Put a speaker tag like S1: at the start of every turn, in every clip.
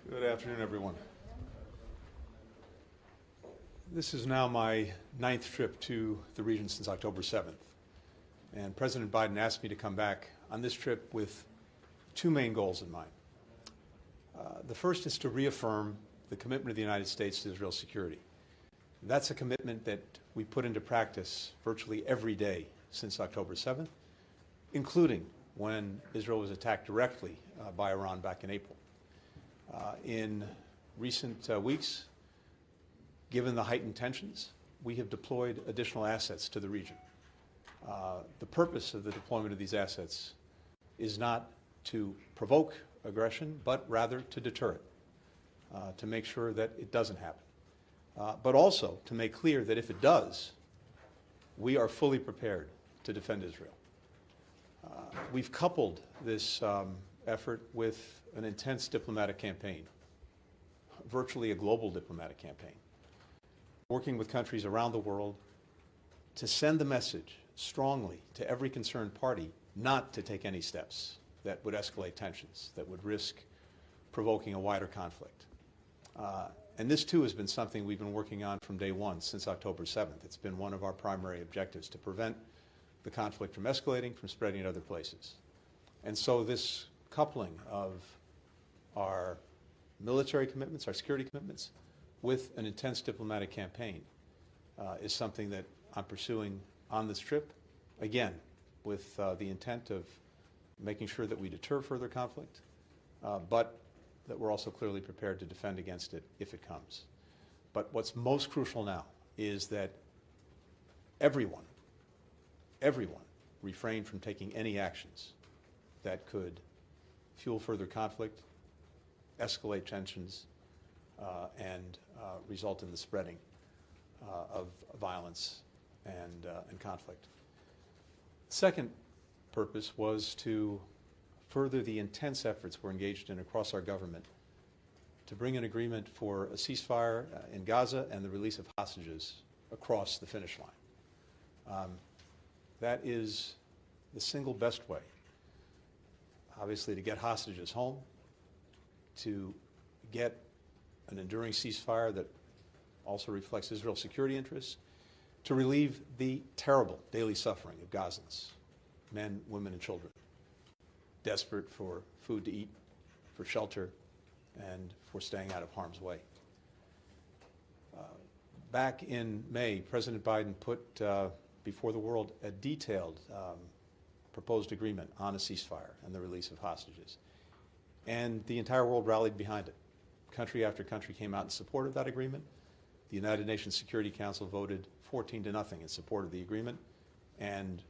S1: Good afternoon, everyone. This is now my 9th trip to the region since October 7th. And President Biden asked me to come back on this trip with two main goals in mind. The first is to reaffirm the commitment of the United States to Israel's security. That's a commitment that we put into practice virtually every day since October 7th, including when Israel was attacked directly by Iran back in April. In recent weeks, given the heightened tensions, we have deployed additional assets to the region. The purpose of the deployment of these assets is not to provoke aggression, but rather to deter it, to make sure that it doesn't happen, but also to make clear that if it does, we are fully prepared to defend Israel. We've coupled this effort with an intense diplomatic campaign, virtually a global diplomatic campaign, working with countries around the world to send the message strongly to every concerned party not to take any steps that would escalate tensions, that would risk provoking a wider conflict. And this, too, has been something we've been working on from day one, since October 7th. It's been one of our primary objectives to prevent the conflict from escalating, from spreading to other places. And so this coupling of our military commitments, our security commitments, with an intense diplomatic campaign is something that I'm pursuing on this trip, again, with the intent of making sure that we deter further conflict, but that we're also clearly prepared to defend against it if it comes. But what's most crucial now is that everyone refrain from taking any actions that could fuel further conflict, escalate tensions, and result in the spreading of violence and conflict. The second purpose was to further the intense efforts we're engaged in across our government to bring an agreement for a ceasefire in Gaza and the release of hostages across the finish line. That is the single best way, obviously, to get hostages home, to get an enduring ceasefire that also reflects Israel's security interests, to relieve the terrible daily suffering of Gazans, men, women, and children, desperate for food to eat, for shelter, and for staying out of harm's way. Back in May, President Biden put before the world a detailed proposed agreement on a ceasefire and the release of hostages. And the entire world rallied behind it. Country after country came out in support of that agreement. The United Nations Security Council voted 14-0 in support of the agreement, and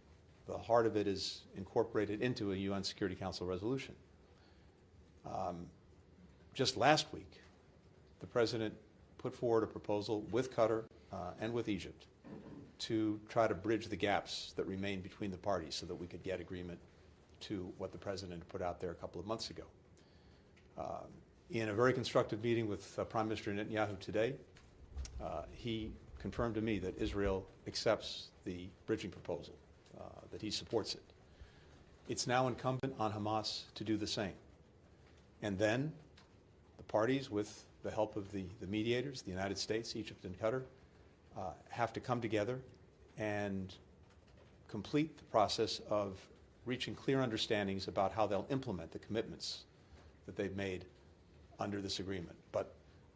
S1: the heart of it is incorporated into a UN Security Council resolution. Just last week, the President put forward a proposal with Qatar and with Egypt to try to bridge the gaps that remain between the parties so that we could get agreement to what the President put out there a couple of months ago. In a very constructive meeting with Prime Minister Netanyahu today, he confirmed to me that Israel accepts the bridging proposal, that he supports it. It's now incumbent on Hamas to do the same. And then the parties, with the help of the mediators, the United States, Egypt, and Qatar, have to come together and complete the process of reaching clear understandings about how they'll implement the commitments that they've made under this agreement. But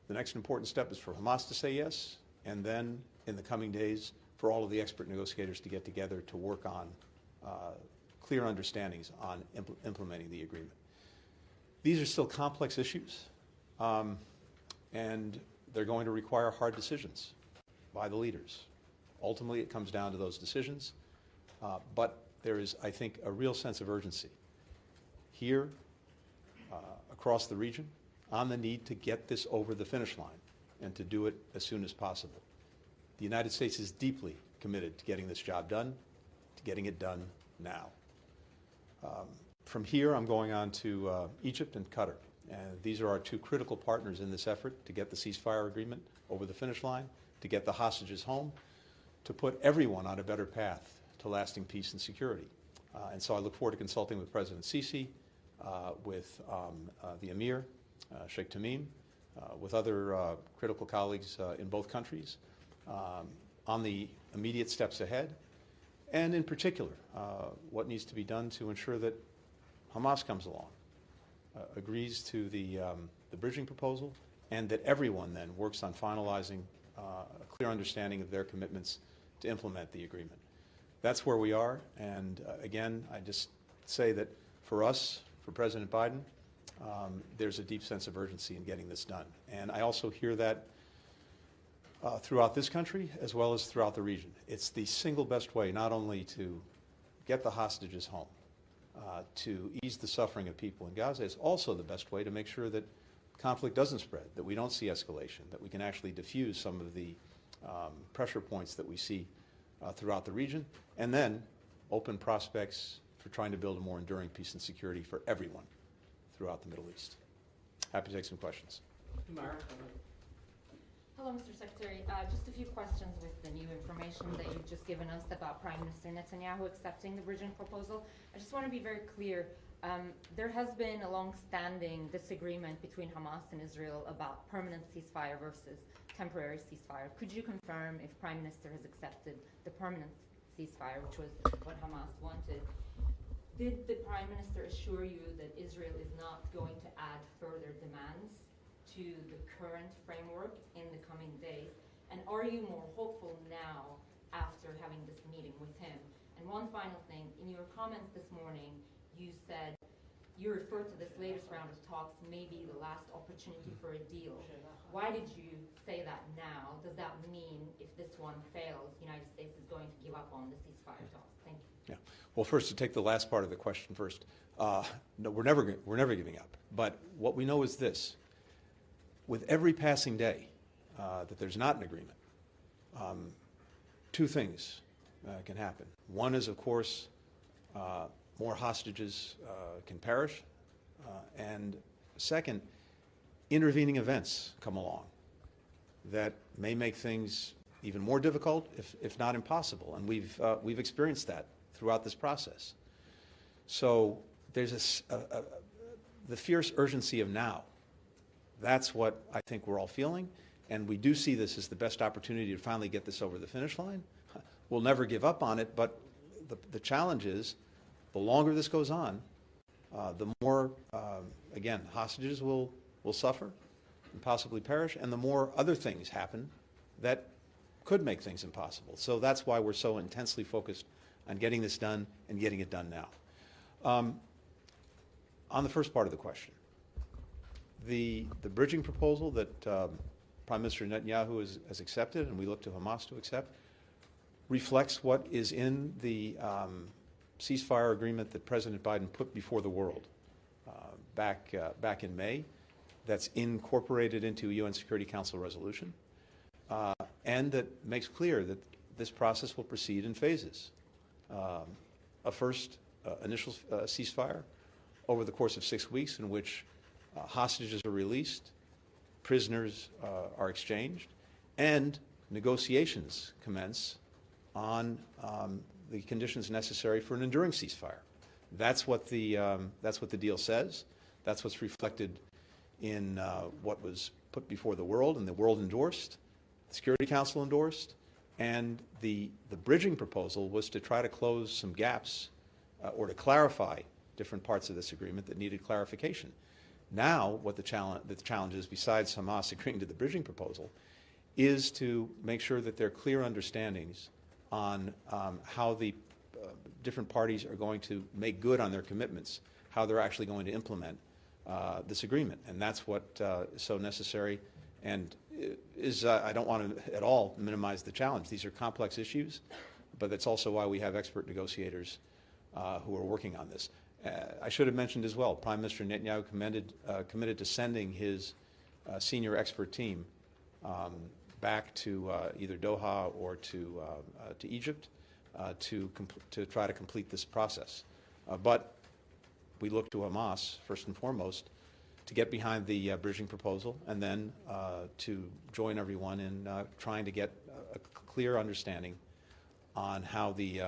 S1: the next important step is for Hamas to say yes, and then in the coming days for all of the expert negotiators to get together to work on clear understandings on implementing the agreement. These are still complex issues, and they're going to require hard decisions by the leaders. Ultimately, it comes down to those decisions, but there is, I think, a real sense of urgency here across the region on the need to get this over the finish line and to do it as soon as possible. The United States is deeply committed to getting this job done, to getting it done now. From here, I'm going on to Egypt and Qatar. And these are our two critical partners in this effort to get the ceasefire agreement over the finish line, to get the hostages home, to put everyone on a better path to lasting peace and security. And so I look forward to consulting with President Sisi, with the Emir, Sheikh Tamim, with other critical colleagues in both countries, on the immediate steps ahead, and in particular, what needs to be done to ensure that Hamas comes along, agrees to the bridging proposal, and that everyone then works on finalizing a clear understanding of their commitments to implement the agreement. That's where we are, and again, I just say that for us, for President Biden, there's a deep sense of urgency in getting this done. And I also hear that throughout this country as well as throughout the region. It's the single best way not only to get the hostages home, to ease the suffering of people in Gaza, it's also the best way to make sure that conflict doesn't spread, that we don't see escalation, that we can actually diffuse some of the pressure points that we see throughout the region, and then open prospects for trying to build a more enduring peace and security for everyone throughout the Middle East. Happy to take some questions.
S2: Hello, Mr. Secretary. Just a few questions with the new information that you've just given us about Prime Minister Netanyahu accepting the bridging proposal. I just want to be very clear. There has been a long-standing disagreement between Hamas and Israel about permanent ceasefire versus temporary ceasefire. Could you confirm if Prime Minister has accepted the permanent ceasefire, which was what Hamas wanted? Did the Prime Minister assure you that Israel is not going to add further demands to the current framework in the coming days? And are you more hopeful now after having this meeting with him? And one final thing, in your comments this morning, you said you referred to this latest round of talks maybe the last opportunity for a deal. Why did you say that now? Does that mean if this one fails, the United States is going to give up on the ceasefire talks? Thank you.
S1: Yeah. Well, first, to take the last part of the question first, no, we're never giving up. But what we know is this: with every passing day that there's not an agreement, two things can happen. One is, of course, more hostages can perish, and second, intervening events come along that may make things even more difficult, if not impossible, and we've experienced that throughout this process. So there's the fierce urgency of now. That's what I think we're all feeling, and we do see this as the best opportunity to finally get this over the finish line. We'll never give up on it, but the challenge is, the longer this goes on, the more, again, hostages will suffer and possibly perish, and the more other things happen that could make things impossible. So that's why we're so intensely focused on getting this done and getting it done now. On the first part of the question, the bridging proposal that Prime Minister Netanyahu has accepted, and we look to Hamas to accept, reflects what is in the ceasefire agreement that President Biden put before the world back in May. That's incorporated into a UN Security Council resolution, and that makes clear that this process will proceed in phases. A first initial ceasefire over the course of 6 weeks, in which hostages are released, prisoners are exchanged, and negotiations commence on the conditions necessary for an enduring ceasefire. That's what the deal says. That's what's reflected in what was put before the world, and the world endorsed, the Security Council endorsed, and the bridging proposal was to try to close some gaps or to clarify different parts of this agreement that needed clarification. Now, what the challenge is, besides Hamas agreeing to the bridging proposal, is to make sure that there are clear understandings on how the different parties are going to make good on their commitments, how they're actually going to implement this agreement. And that's what is so necessary, and I don't want to at all minimize the challenge. These are complex issues, but that's also why we have expert negotiators who are working on this. I should have mentioned as well, Prime Minister Netanyahu committed to sending his senior expert team back to either Doha or to Egypt to try to complete this process. But we look to Hamas, first and foremost, to get behind the bridging proposal, and then to join everyone in trying to get a clear understanding on how the